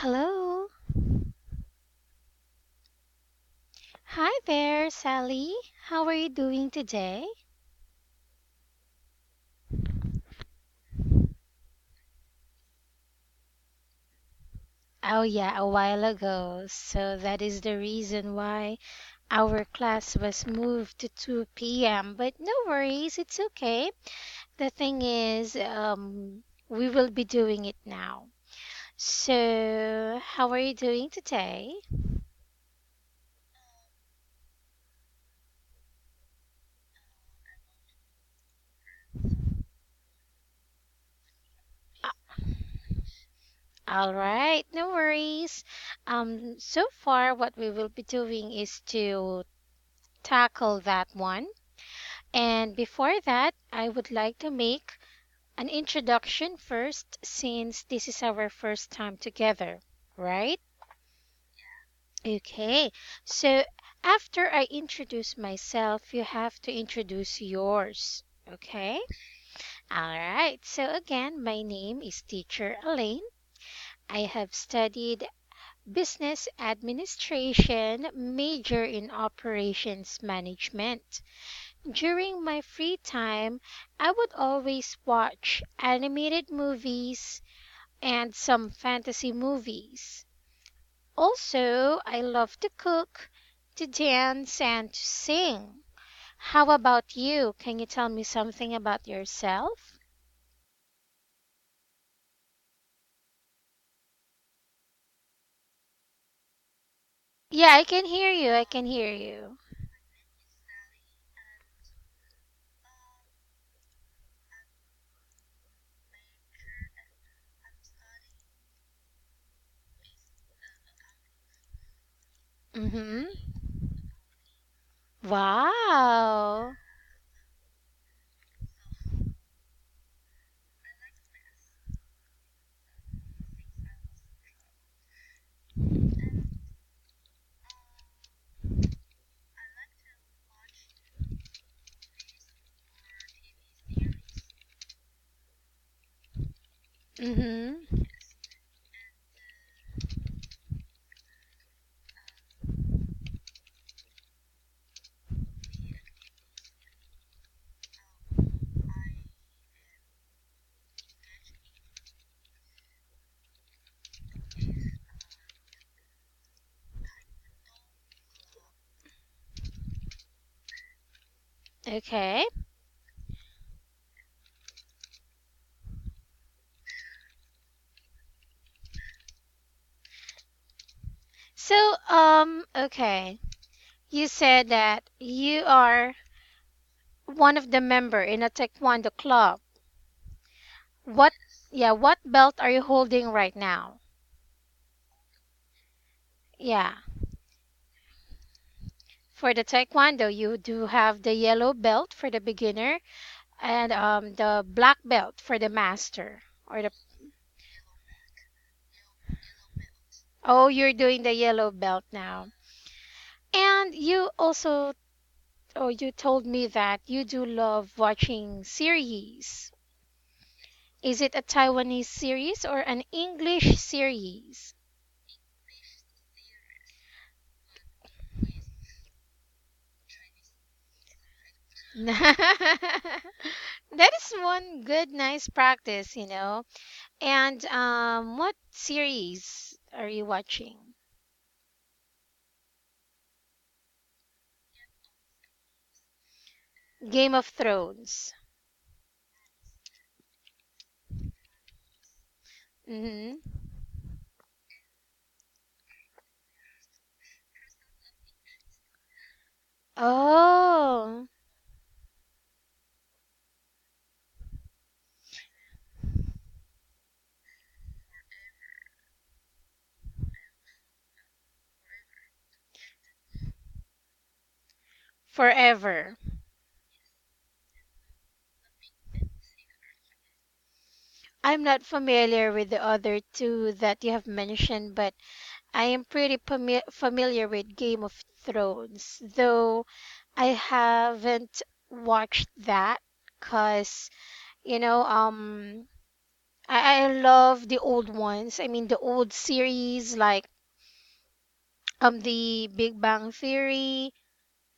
Hello. Hi there, Sally. How are you doing today? Oh, yeah, a while ago. So that is the reason why our class was moved to 2 p.m. But no worries, it's okay. The thing is, we will be doing it now. So, how are you doing today? All right, no worries. So far, what we will be doing is to tackle that one. And before that, I would like to make an introduction first since this is our first time together, right? Okay, so after I introduce myself, you have to introduce yours, okay? All right, so again, my name is Teacher Elaine. I have studied business administration, major in operations management. During my free time, I would always watch animated movies and some fantasy movies. Also, I love to cook, to dance, and to sing. How about you? Can you tell me something about yourself? Yeah, I can hear you. I can hear you. Mm-hmm. Wow. Mm-hmm. Okay. Okay. You said that you are one of the member in a taekwondo club. What, yeah, what belt are you holding right now? Yeah, for the taekwondo, you do have the yellow belt for the beginner and the black belt for the master or the oh, you're doing the yellow belt now. And you also oh, you told me that you do love watching series. Is it a Taiwanese series or an English series? That is one good, nice practice. And what series are you watching? Game of Thrones. Mm-hmm. Oh, forever. I'm not familiar with the other two that you have mentioned, but I am pretty familiar with Game of Thrones, though I haven't watched that because, you know, I love the old ones. I mean the old series like the Big Bang Theory,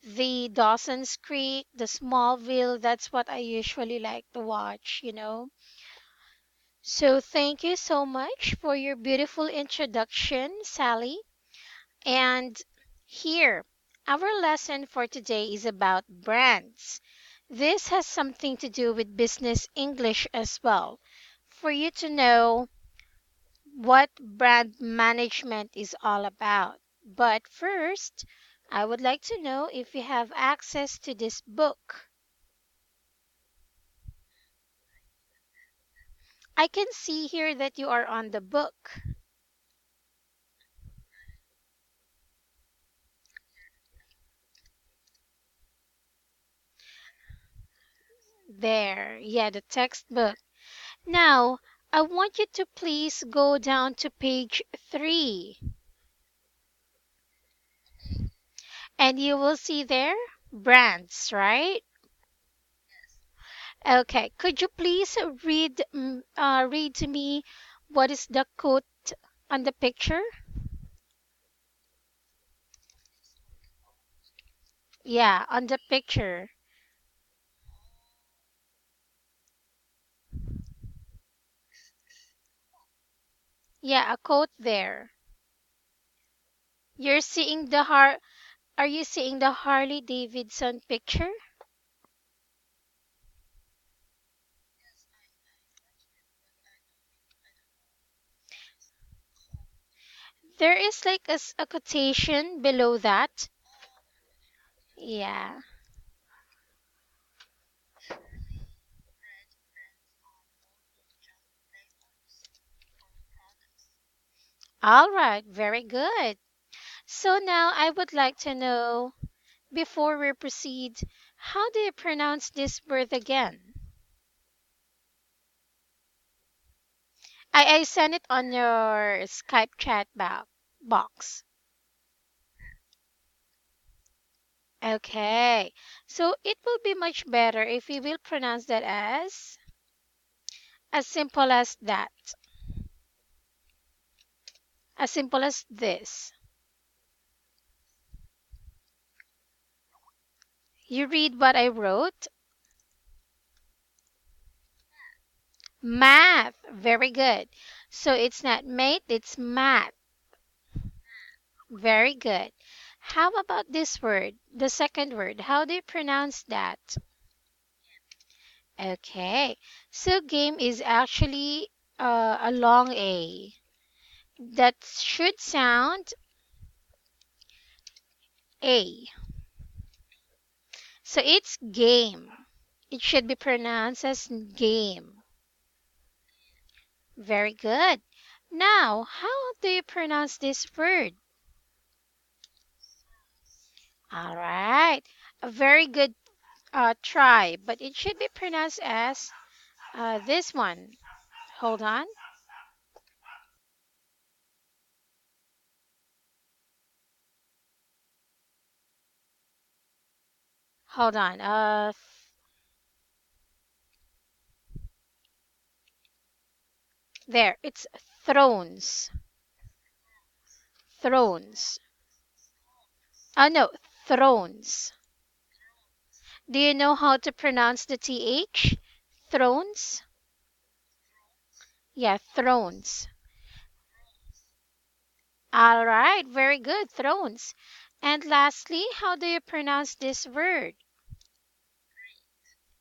the Dawson's Creek, the Smallville. That's what I usually like to watch. So thank you so much for your beautiful introduction, Sally. And here, our lesson for today is about brands. This has something to do with business English as well. For you to know what brand management is all about. But first, I would like to know if you have access to this book. I can see here that you are on the book. There, yeah, the textbook. Now, I want you to please go down to page 3 and you will see there brands, right? Okay, could you please read to me what is the quote on the picture? Yeah, on the picture. Yeah, a quote there. You're seeing the Har Are you seeing the Harley Davidson picture? There is like a quotation below that. Yeah. All right, very good. So now I would like to know, before we proceed, how do you pronounce this word again? I sent it on your Skype chat box. Okay. So it will be much better if we will pronounce that as simple as that. As simple as this. You read what I wrote. Math. Very good. So it's not mate, it's math. Very good. How about this word? The second word. How do you pronounce that? Okay. So game is actually a long A. That should sound A. So it's game. It should be pronounced as game. Very good. Now, how do you pronounce this word? All right. A very good try, but it should be pronounced as this one. Hold on. Hold on. There. It's thrones. Thrones. No, thrones. Do you know how to pronounce the TH? Thrones? Yeah, thrones. All right, very good. Thrones. And lastly, how do you pronounce this word?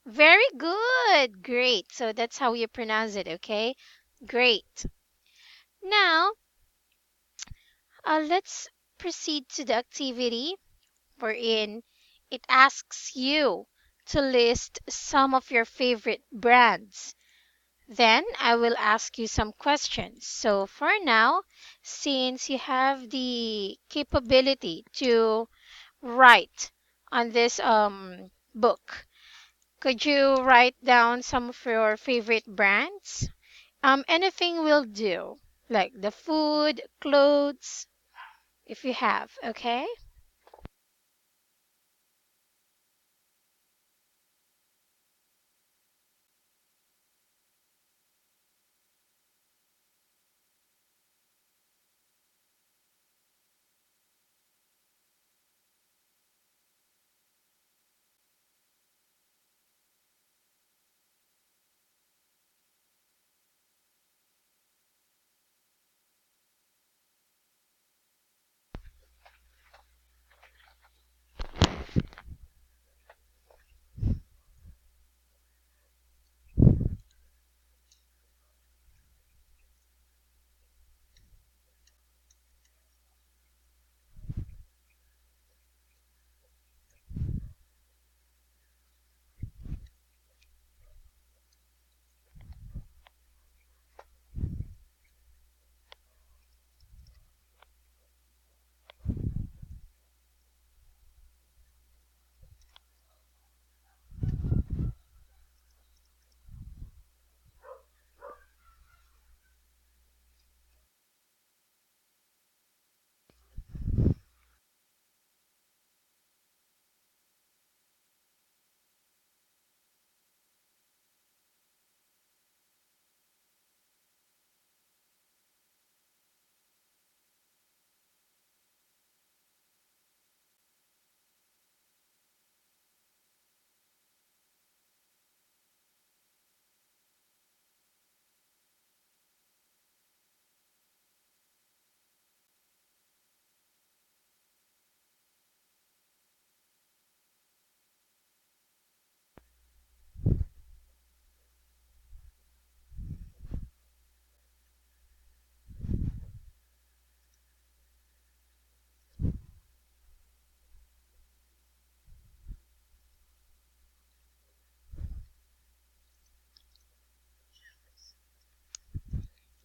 Very good. Great. So that's how you pronounce it, okay? Great. Now, let's proceed to the activity wherein it asks you to list some of your favorite brands. Then I will ask you some questions. So for now, since you have the capability to write on this book, could you write down some of your favorite brands? Anything will do, like the food, clothes, if you have, okay?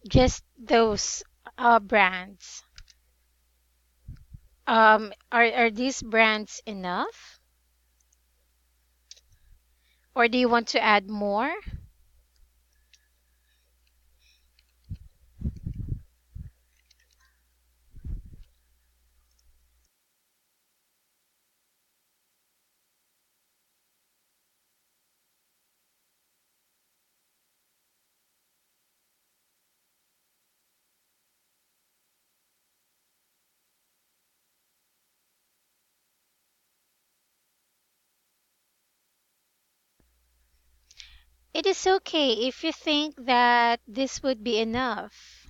Just those brands. Are these brands enough, or do you want to add more? It is okay if you think that this would be enough.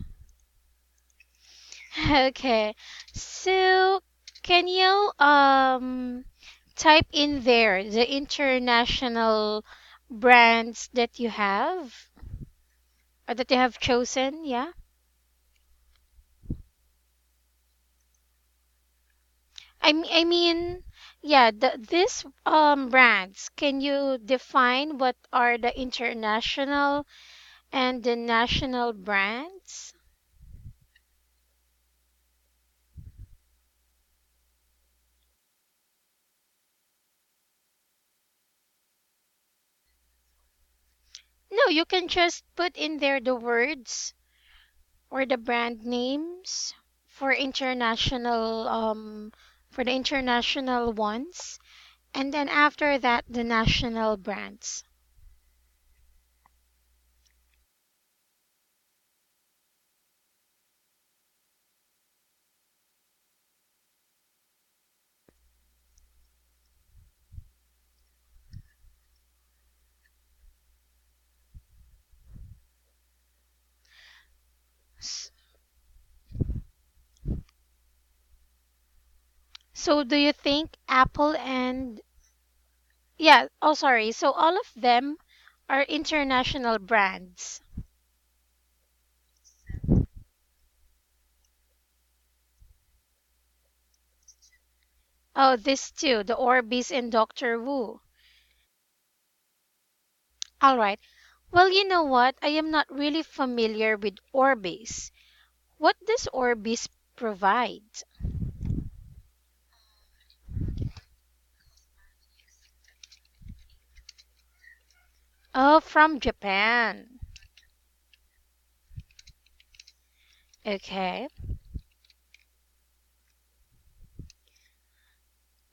Okay. So, can you type in there the international brands that you have or that you have chosen? Yeah. I mean, yeah, this brands, can you define what are the international and the national brands? No, you can just put in there the words or the brand names for international for the international ones, and then after that the national brands. S- So do you think Apple and yeah, oh sorry, so all of them are international brands? Oh, this too, the Orbis and Dr. Wu. All right. Well, you know what? I am not really familiar with Orbis. What does Orbis provide? Oh, from Japan. Okay.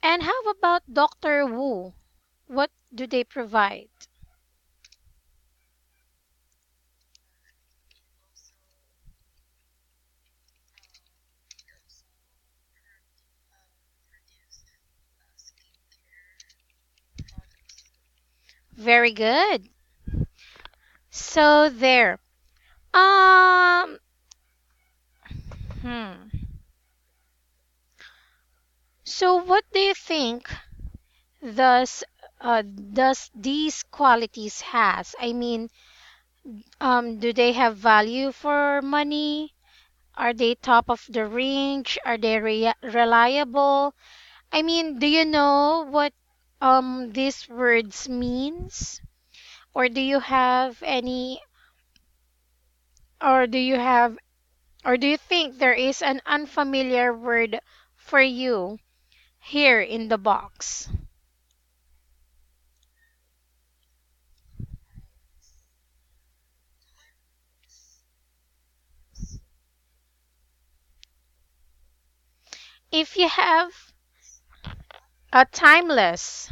And how about Dr. Wu? What do they provide? Very good. So there. Um, hmm. So what do you think does these qualities has? I mean, do they have value for money? Are they top of the range? Are they reliable? I mean, do you know what these words means? Or do you have any or do you have or do you think there is an unfamiliar word for you here in the box? If you have a timeless,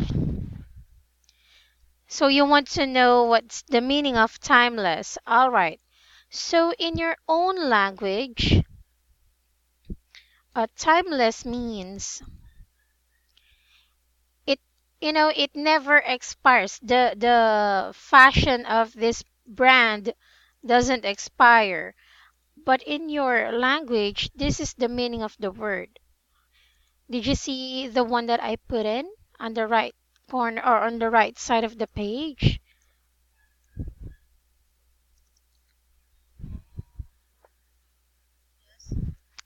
so you want to know what's the meaning of timeless. All right. So in your own language, timeless means it it never expires. The fashion of this brand doesn't expire. But in your language, this is the meaning of the word. Did you see the one that I put in on the right corner or on the right side of the page?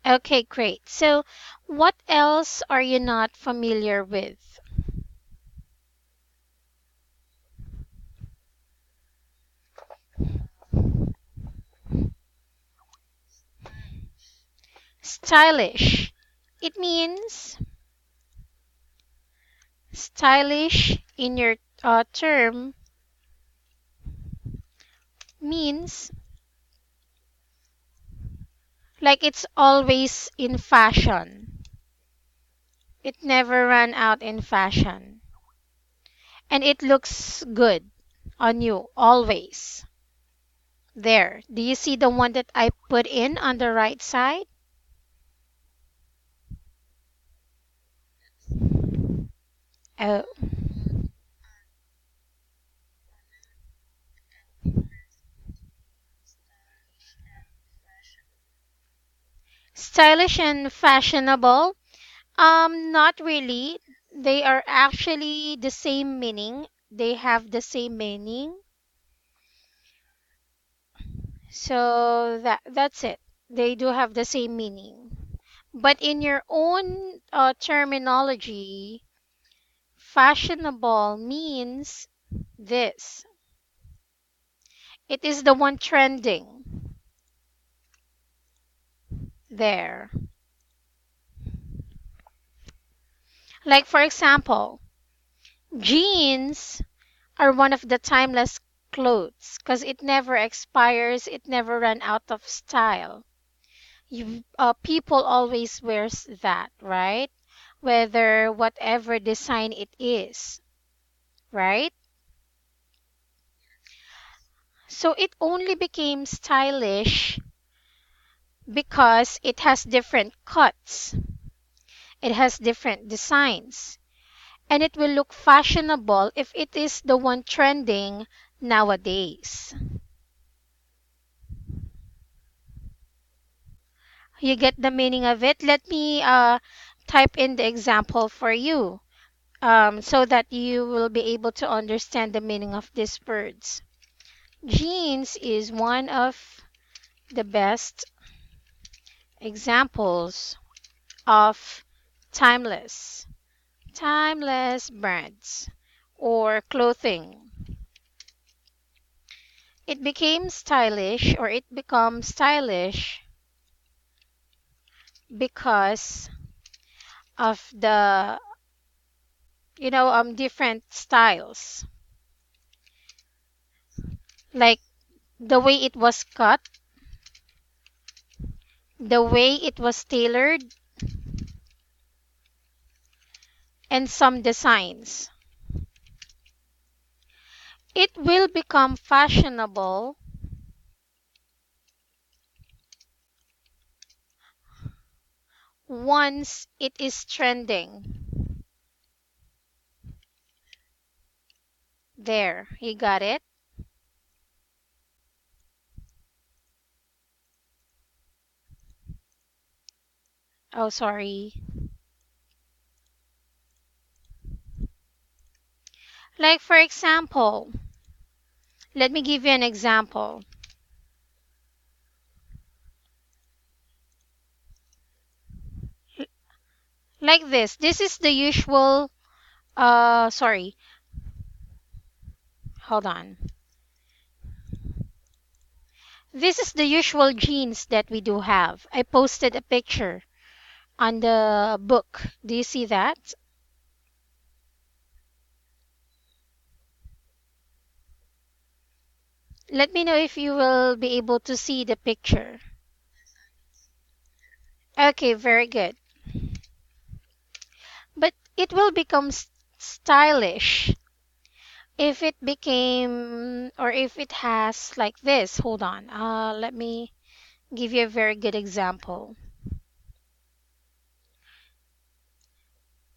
Okay, great. So, what else are you not familiar with? stylish. It means stylish in your term means like it's always in fashion. It never ran out in fashion. And it looks good on you always. There. Do you see the one that I put in on the right side? Oh, stylish and fashionable. Not really. They are actually the same meaning. They have the same meaning. So that's it. They do have the same meaning. But in your own terminology, fashionable means this. It is the one trending there. Like for example, jeans are one of the timeless clothes because it never expires, it never run out of style. People always wears that, right? Whether whatever design it is, right? So it only became stylish because it has different cuts, it has different designs, and it will look fashionable if it is the one trending nowadays. You get the meaning of it? Let me type in the example for you so that you will be able to understand the meaning of these words. Jeans is one of the best examples of timeless, timeless brands or clothing. It became stylish or it becomes stylish because of the different styles, like the way it was cut, the way it was tailored, and some designs. It will become fashionable once it is trending. There, you got it? Oh, sorry. Like, for example, let me give you an example. Like this. This is the usual, sorry, hold on. This is the usual jeans that we do have. I posted a picture on the book. Do you see that? Let me know if you will be able to see the picture. Okay, very good. But it will become stylish if it became or if it has like this. Hold on. Let me give you a very good example.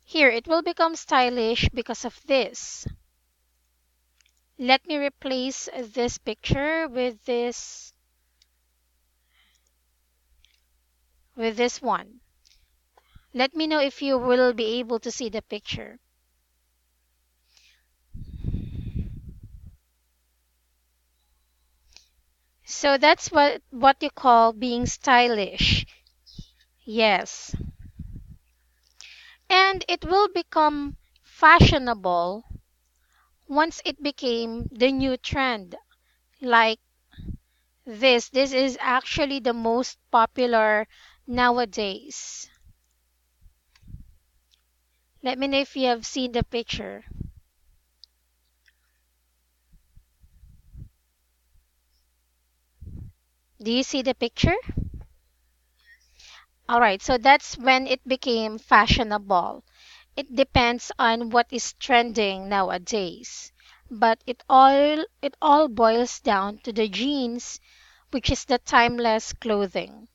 Here, it will become stylish because of this. Let me replace this picture with this one. Let me know if you will be able to see the picture. So that's what you call being stylish. Yes. And it will become fashionable once it became the new trend. Like this is actually the most popular nowadays. Let me know if you have seen the picture. Do you see the picture? All right, so that's when it became fashionable. It depends on what is trending nowadays. But it all boils down to the jeans, which is the timeless clothing.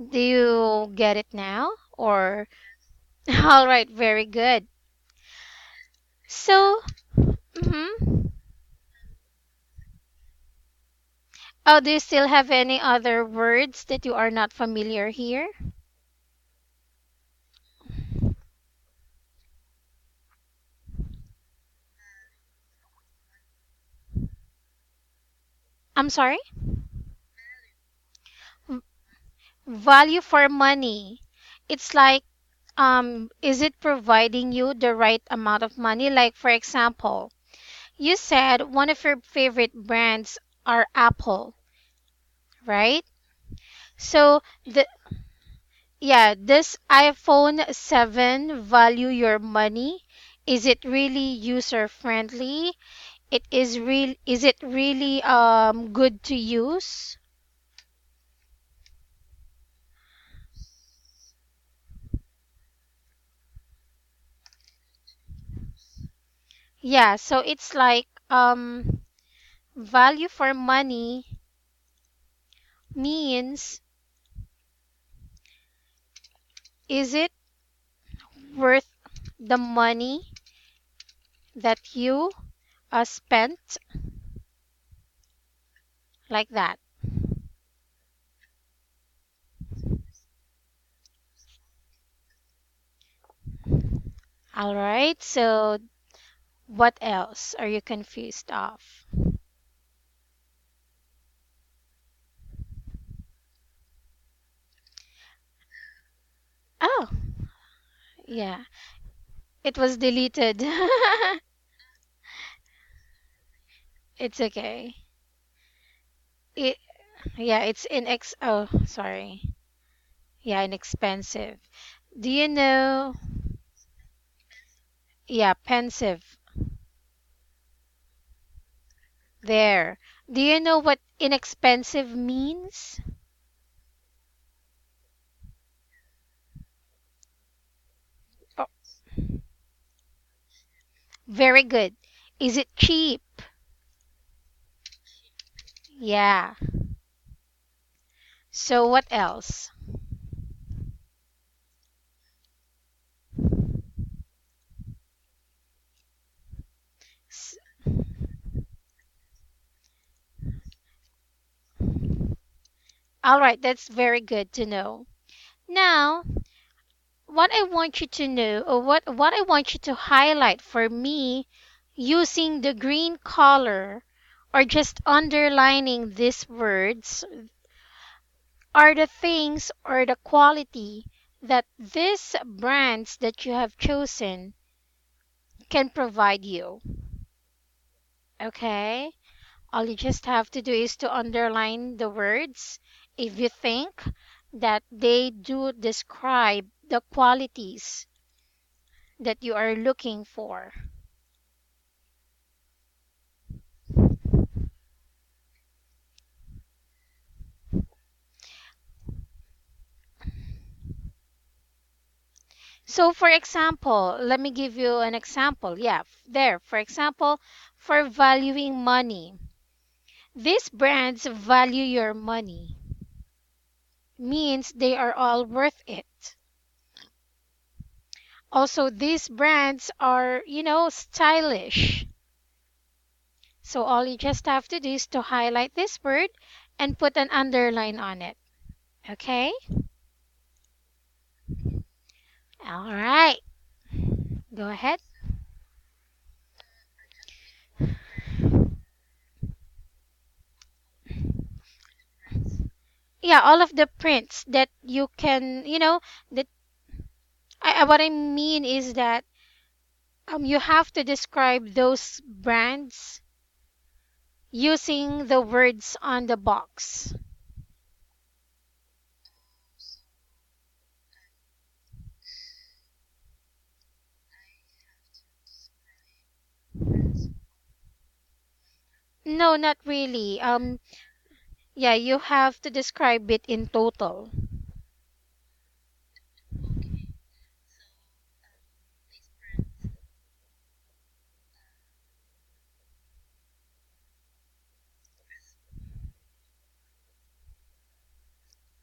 Do you get it now? Or all right, very good. So, mhm. Oh, do you still have any other words that you are not familiar here? I'm sorry? V- Value for money. It's like, is it providing you the right amount of money? Like, for example, you said one of your favorite brands are Apple, right? So the yeah, this iPhone 7 value your money? Is it really user friendly? Is it really good to use? Yeah, so it's like value for money means, is it worth the money that you spent, like that. All right, so what else are you confused of? Oh, yeah, it was deleted. It's okay. It, yeah, it's oh, sorry. Yeah, inexpensive. Do you know? Yeah, pensive. There. Do you know what inexpensive means? Oh, very good. Is it cheap? Yeah. So what else? S- All right, that's very good to know. Now, what I want you to know, or what I want you to highlight for me using the green color or just underlining these words are the things or the quality that these brands that you have chosen can provide you. Okay? All you just have to do is to underline the words if you think that they do describe the qualities that you are looking for. So, for example, let me give you an example. Yeah, there. For example, for valuing money, these brands value your money, means they are all worth it. Also, these brands are, stylish. So, all you just have to do is to highlight this word and put an underline on it. Okay? All right. Go ahead. Yeah, all of the prints that you can, that what I mean is that you have to describe those brands using the words on the box. No, not really. Yeah, you have to describe it in total.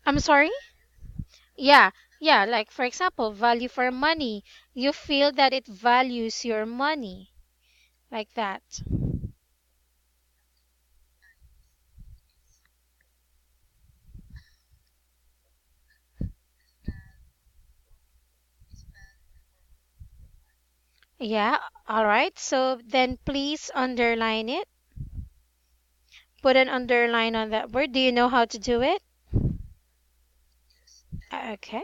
I'm sorry? Yeah, yeah, like for example, value for money. You feel that it values your money, like that. Yeah, all right. So then please underline it. Put an underline on that word. Do you know how to do it? Okay.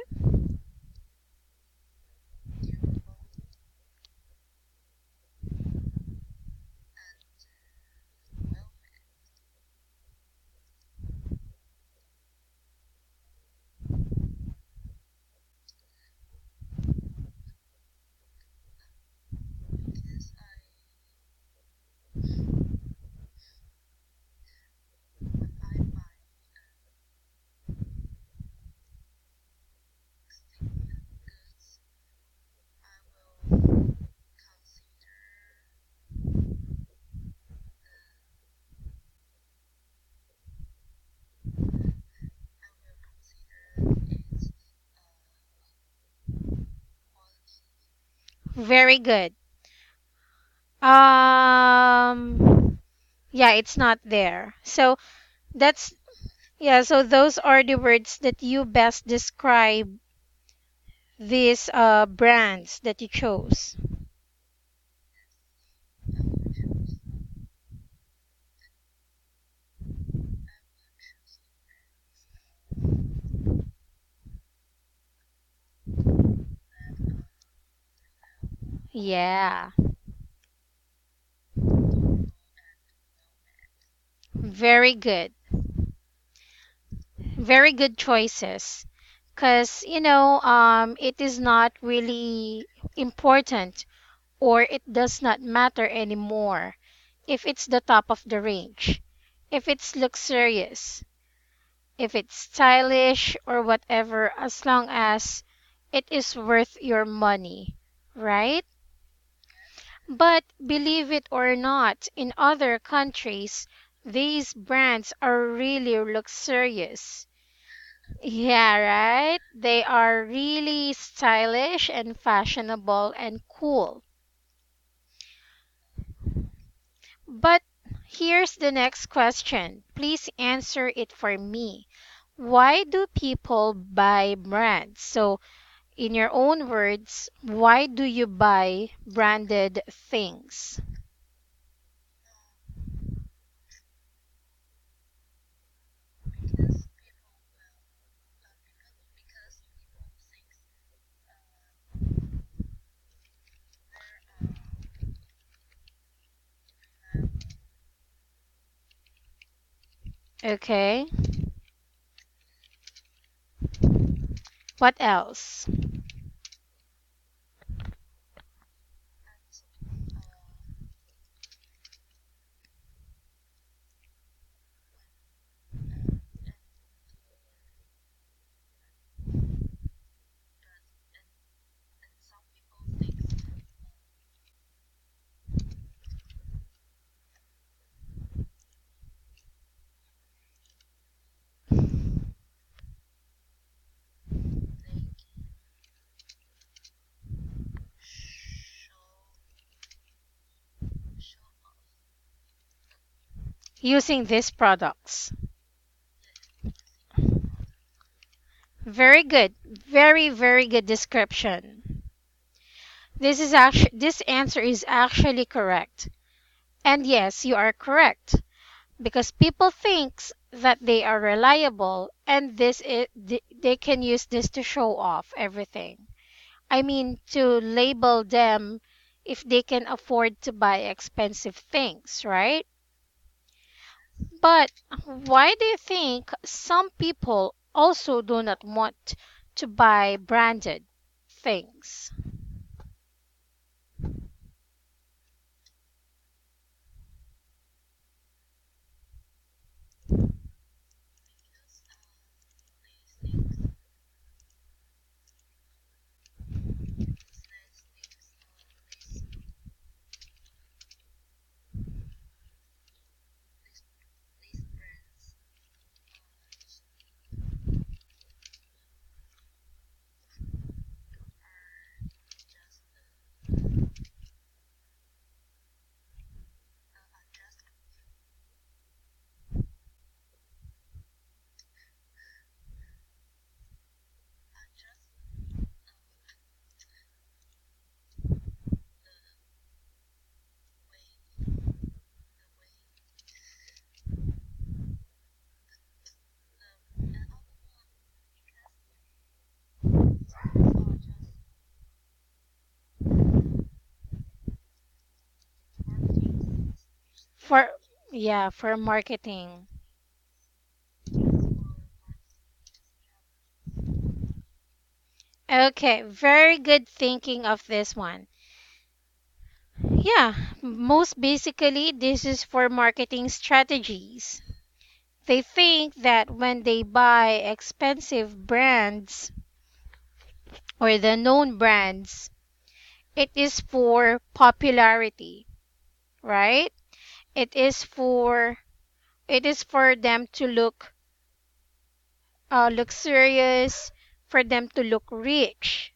Very good. Yeah, it's not there. So that's yeah, so those are the words that you best describe these brands that you chose. Yeah. Very good. Very good choices. Because, it is not really important or it does not matter anymore if it's the top of the range, if it's luxurious, if it's stylish or whatever, as long as it is worth your money, right? But believe it or not, in other countries, these brands are really luxurious. Yeah, right? They are really stylish and fashionable and cool. But here's the next question. Please answer it for me. Why do people buy brands? So, in your own words, why do you buy branded things? Okay. What else? Using these products. Very good. Very, very good description. This answer is actually correct. And yes, you are correct because people thinks that they are reliable and they can use this to show off everything. I mean to label them if they can afford to buy expensive things, right? But why do you think some people also do not want to buy branded things? For yeah, for marketing. Okay, very good thinking of this one. Yeah, most basically, this is for marketing strategies. They think that when they buy expensive brands or the known brands, it is for popularity, right? It is for it is for them to look luxurious, for them to look rich,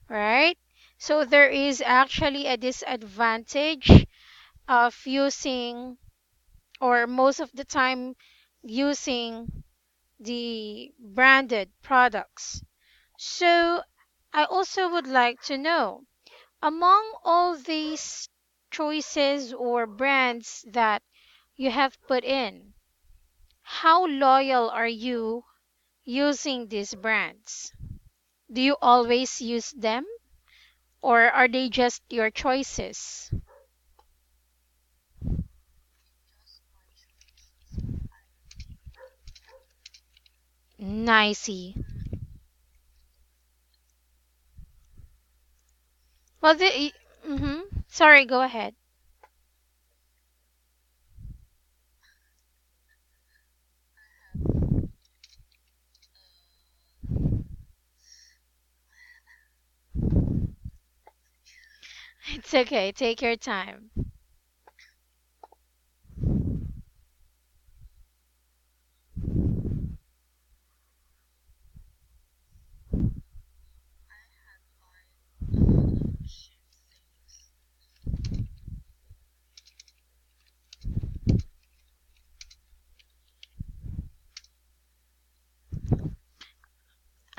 right? So there is actually a disadvantage of using, or most of the time using, the branded products. So I also would like to know, among all these choices or brands that you have put in, how loyal are you using these brands? Do you always use them, or are they just your choices? Nicey. Well, sorry, go ahead. It's okay. Take your time.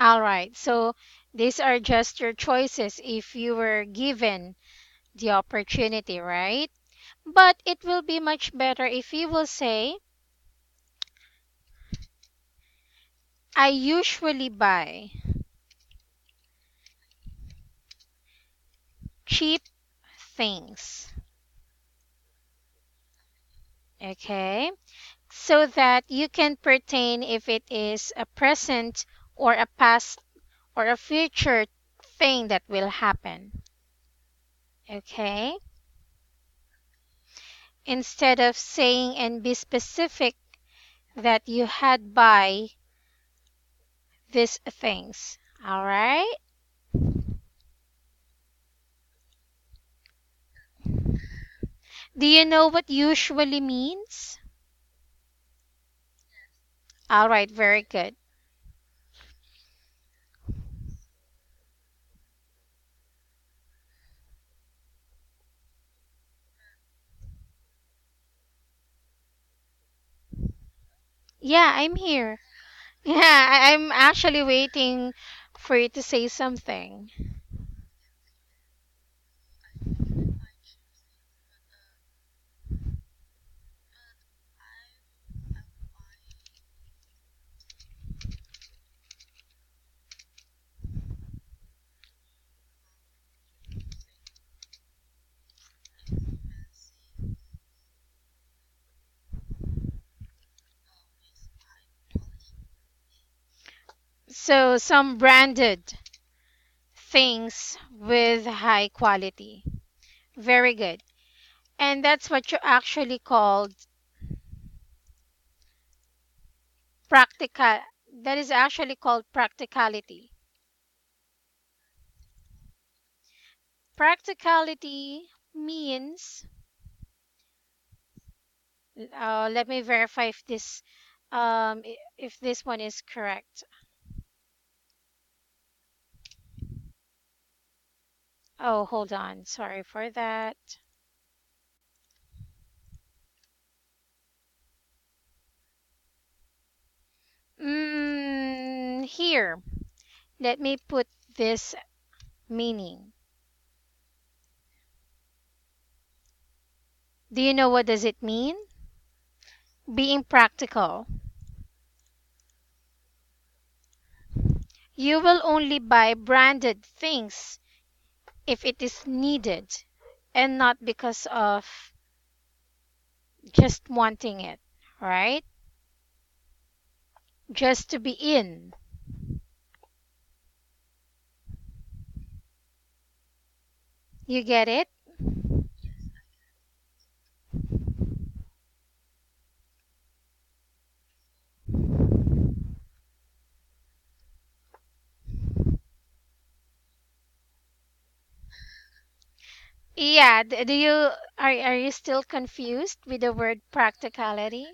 All right. So these are just your choices if you were given the opportunity, right? But it will be much better if you will say, I usually buy cheap things. Okay? So that you can pertain if it is a present or a past or a future thing that will happen. Okay? Instead of saying and be specific that you had buy these things. All right? Do you know what usually means? All right, very good. Yeah, I'm here. Yeah, I'm actually waiting for you to say something. So, some branded things with high quality. Very good. And that's what you actually called practical. That is actually called practicality. Practicality means, let me verify if if this one is correct. Oh, hold on. Sorry for that. Here, let me put this meaning. Do you know what does it mean? Being practical. You will only buy branded things if it is needed and not because of just wanting it, right? Just to be in. You get it? Yeah, do you are you still confused with the word practicality?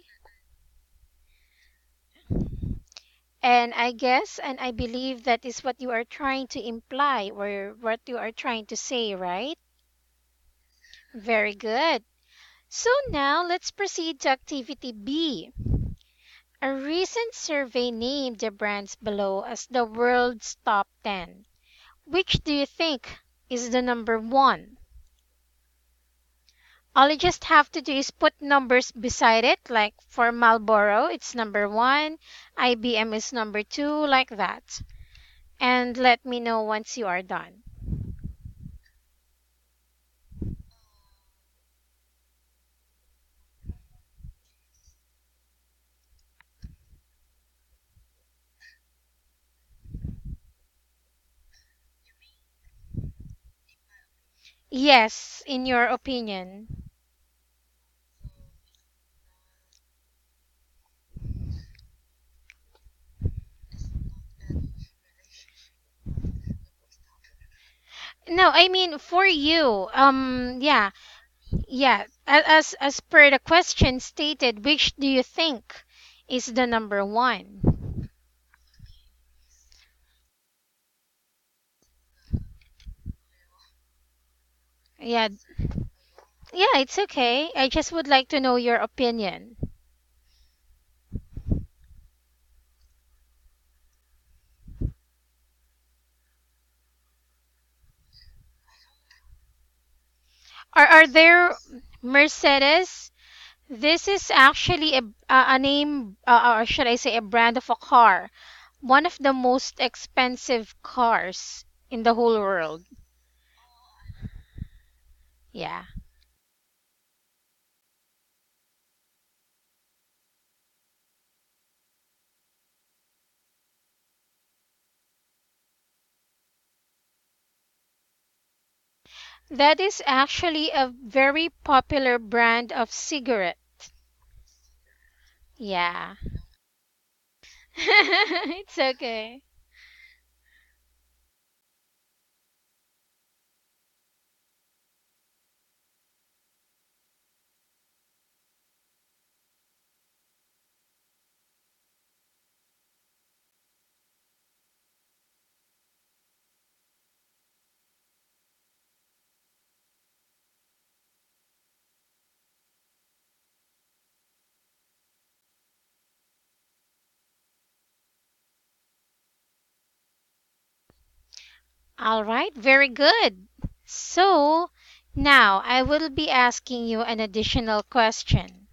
And I guess and I believe that is what you are trying to imply or what you are trying to say, right? Very good. So now let's proceed to activity B. A recent survey named the brands below as the world's top 10. Which do you think is the number one? All you just have to do is put numbers beside it, like for Marlboro, it's number one, IBM is number two, like that. And let me know once you are done. Yes, in your opinion. No, I mean for you. Yeah, yeah. As per the question stated, which do you think is the number one? Yeah, yeah, it's okay. I just would like to know your opinion. Are there Mercedes? This is actually a name, or should I say, a brand of a car. One of the most expensive cars in the whole world. Yeah. That is actually a very popular brand of cigarette. Yeah. It's okay. All right, very good. So, now I will be asking you an additional question.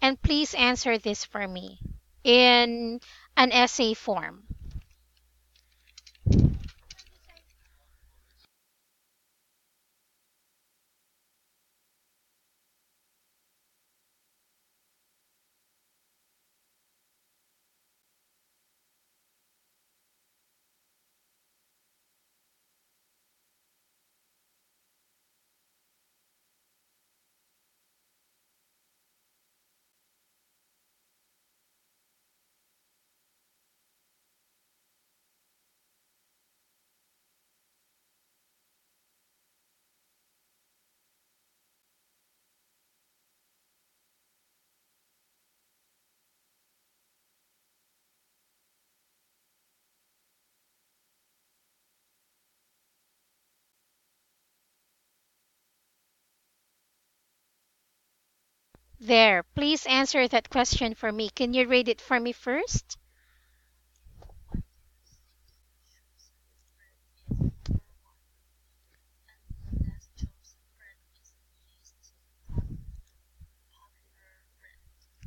And please answer this for me in an essay form. There, please answer that question for me. Can you read it for me first?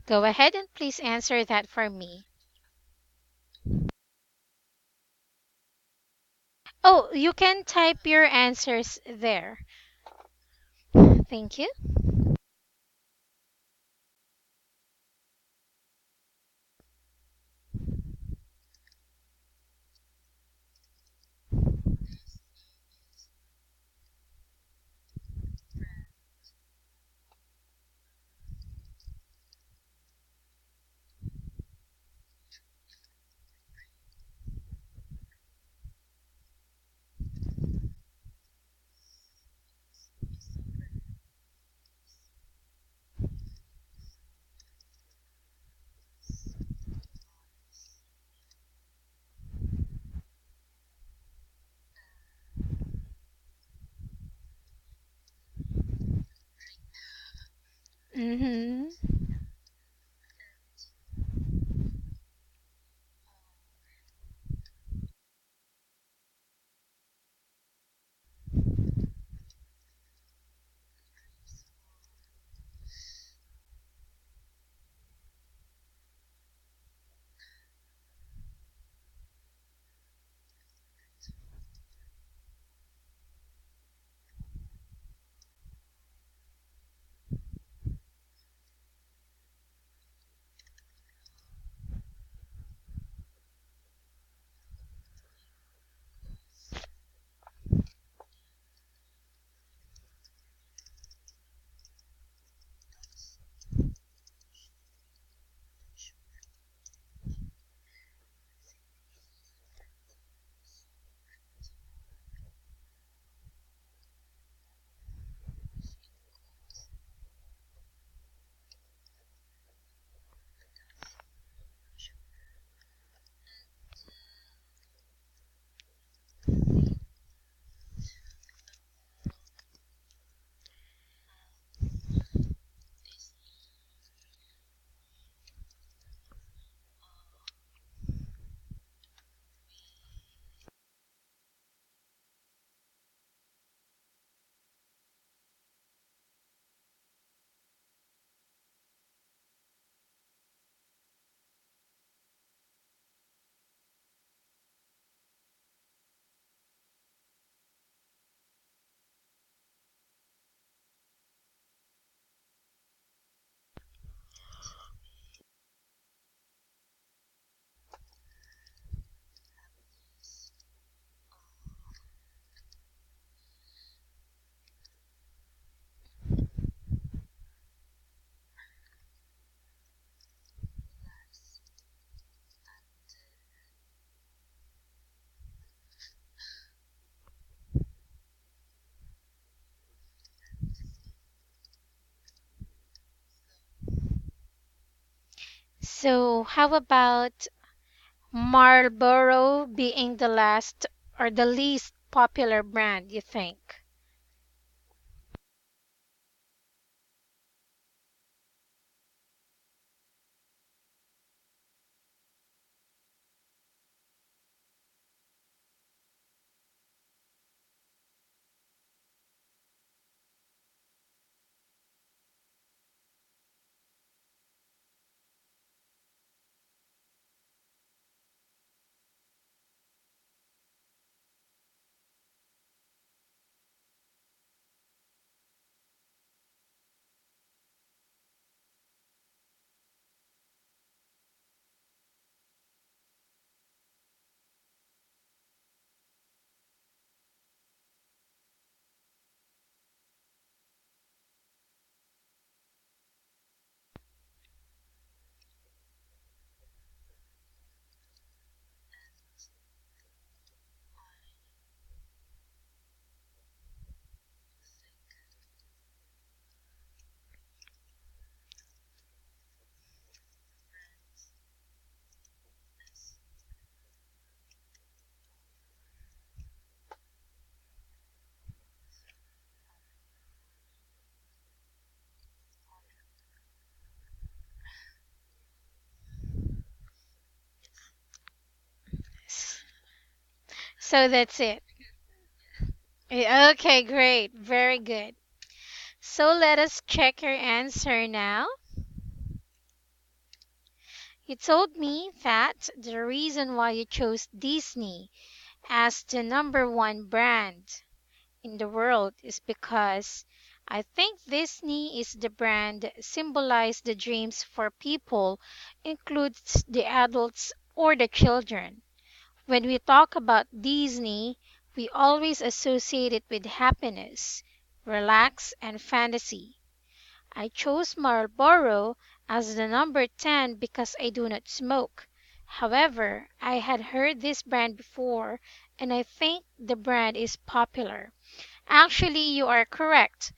Go ahead and please answer that for me. Oh, you can type your answers there. Thank you. Mm-hmm. So, how about Marlboro being the last or the least popular brand, you think? S- So that's it. Okay, great. Very good. So let us check your answer now. You told me that the reason why you chose Disney as the number one brand in the world is because I think Disney is the brand symbolize the dreams for people, includes the adults or the children. When we talk about Disney, we always associate it with happiness, relax, and fantasy. I chose Marlboro as the number 10 because I do not smoke. However, I had heard this brand before and I think the brand is popular. Actually, you are correct.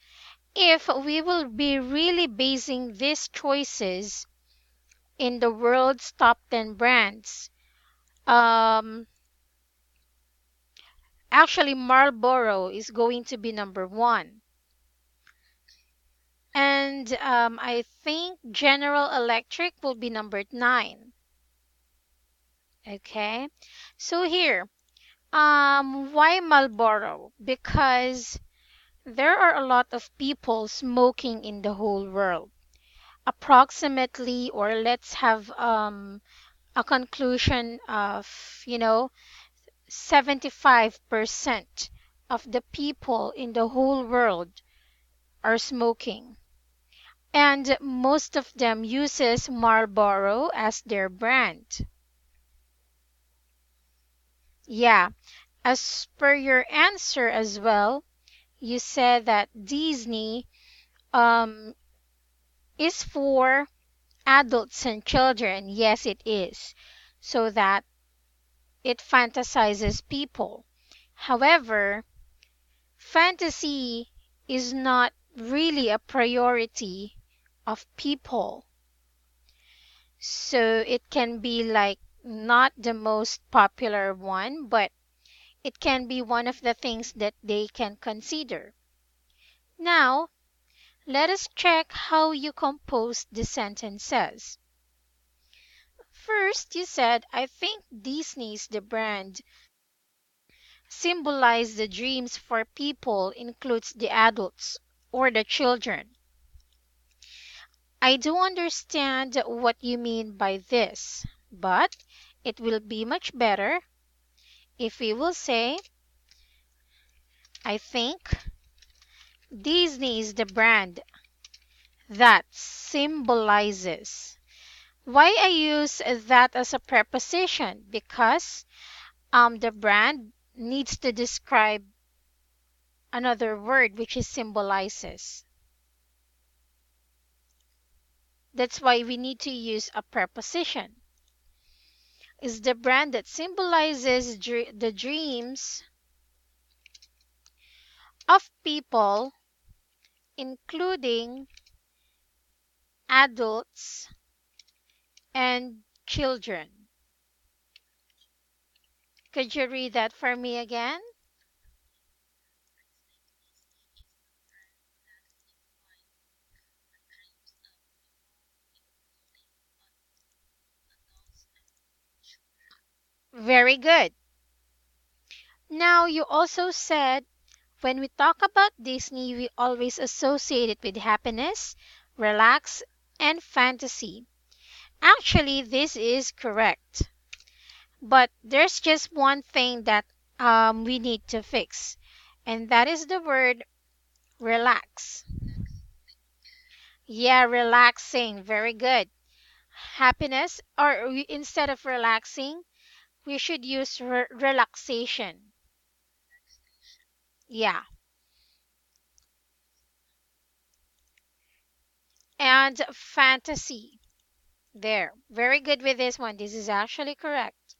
If we will be really basing these choices in the world's top 10 brands, um, actually, Marlboro is going to be number 1. And I think General Electric will be number 9. Okay. So here, why Marlboro? Because there are a lot of people smoking in the whole world. Approximately, or let's have a conclusion of, 75% of the people in the whole world are smoking. And most of them uses Marlboro as their brand. Yeah, as per your answer as well, you said that Disney um, is for adults and children. Yes, it is. So that it fantasizes people. However, fantasy is not really a priority of people. So it can be like not the most popular one, but it can be one of the things that they can consider. Now, let us check how you compose the sentences. First, you said, I think Disney's the brand symbolize the dreams for people includes the adults or the children. I do understand what you mean by this, but it will be much better if we will say, I think Disney is the brand that symbolizes. Why I use that as a preposition? Because the brand needs to describe another word which is symbolizes. That's why we need to use a preposition. Is the brand that symbolizes the dreams of people, including adults and children. Could you read that for me again? Very good. Now, you also said when we talk about Disney, we always associate it with happiness, relax, and fantasy. Actually, this is correct. But there's just one thing that we need to fix, and that is the word relax. Yeah, relaxing. Very good. Happiness, or instead of relaxing, we should use relaxation. Yeah. And fantasy. There. Very good with this one. This is actually correct.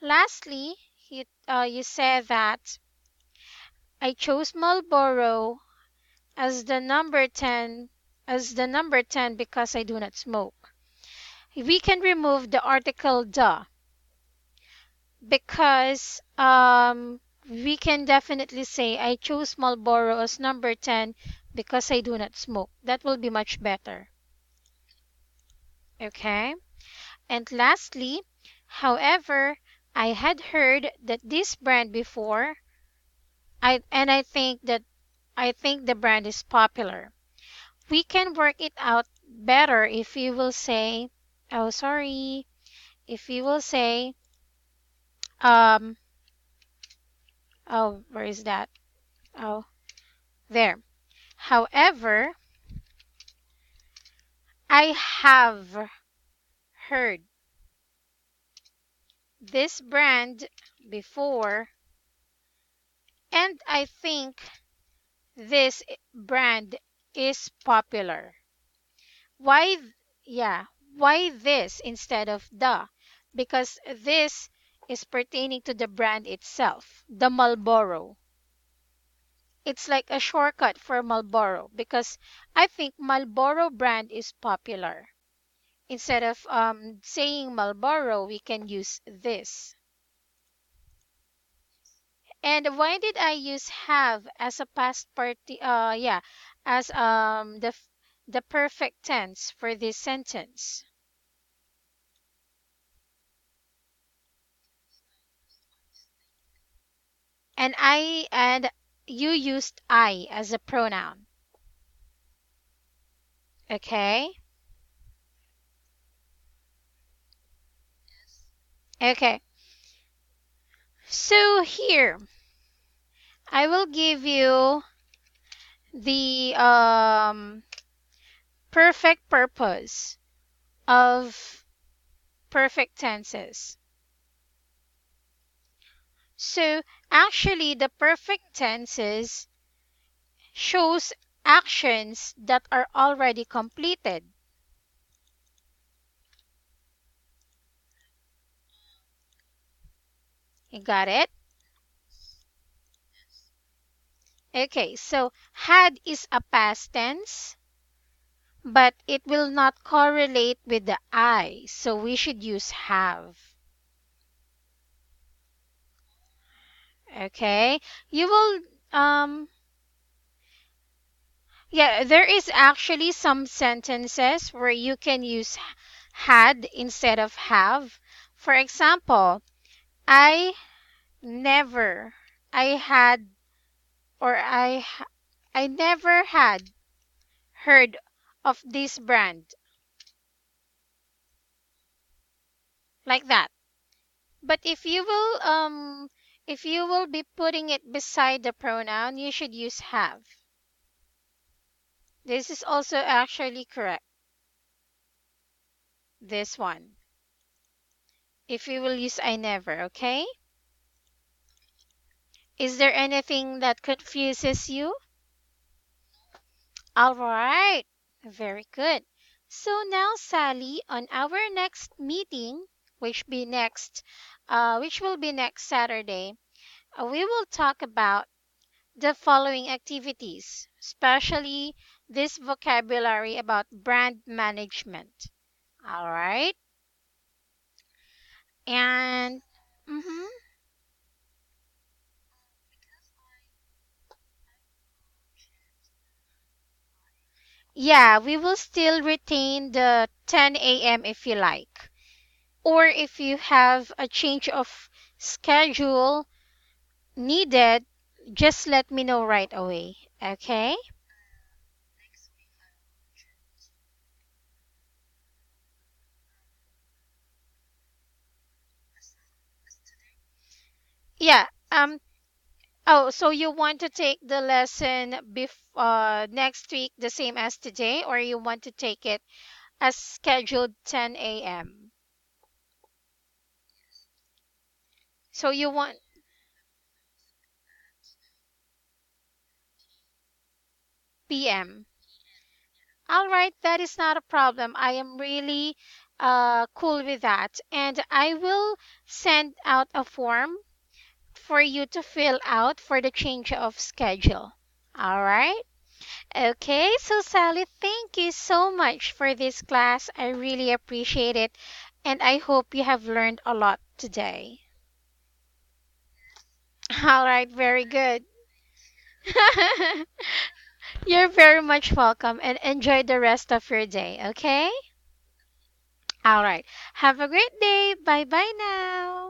Lastly, you said that I chose Marlboro as the number 10 because I do not smoke. We can remove the article the because we can definitely say I chose Marlboro as number 10 because I do not smoke. That will be much better. Okay? And lastly, however, I had heard that this brand before. I think the brand is popular. We can work it out better if you will say, oh sorry, if you will say, um, oh where is that? Oh, there. However, I have heard this brand before, and I think this brand is popular. Why, yeah, why this instead of the? Because this is pertaining to the brand itself, the Marlboro. It's like a shortcut for Marlboro because I think Marlboro brand is popular. Instead of saying Marlboro, we can use this. And why did I use have as a past party? Yeah, as the perfect tense for this sentence. And you used I as a pronoun. Okay? Okay. So here, I will give you the perfect purpose of perfect tenses. So actually the perfect tenses shows actions that are already completed. You got it? Okay, so had is a past tense, but it will not correlate with the I, so we should use have. Okay? You will yeah, there is actually some sentences where you can use had instead of have. For example, I never I had or I never had heard of this brand, like that. But if you will be putting it beside the pronoun, you should use have. This is also actually correct. This one. If you will use I never, okay? Is there anything that confuses you? All right. Very good. So now, Sally, on our next meeting, which will be next Saturday, we will talk about the following activities, especially this vocabulary about brand management. All right. And mhm, yeah, we will still retain the 10 a.m. if you like. Or if you have a change of schedule needed, just let me know right away. Okay? Yeah. Oh, so you want to take the lesson next week the same as today, or you want to take it as scheduled 10 a.m.? So you want p.m. All right, that is not a problem. I am really cool with that. And I will send out a form for you to fill out for the change of schedule. All right? Okay, so Sally, thank you so much for this class. I really appreciate it. And I hope you have learned a lot today. All right, very good. You're very much welcome and enjoy the rest of your day, okay? All right. Have a great day. Bye bye now.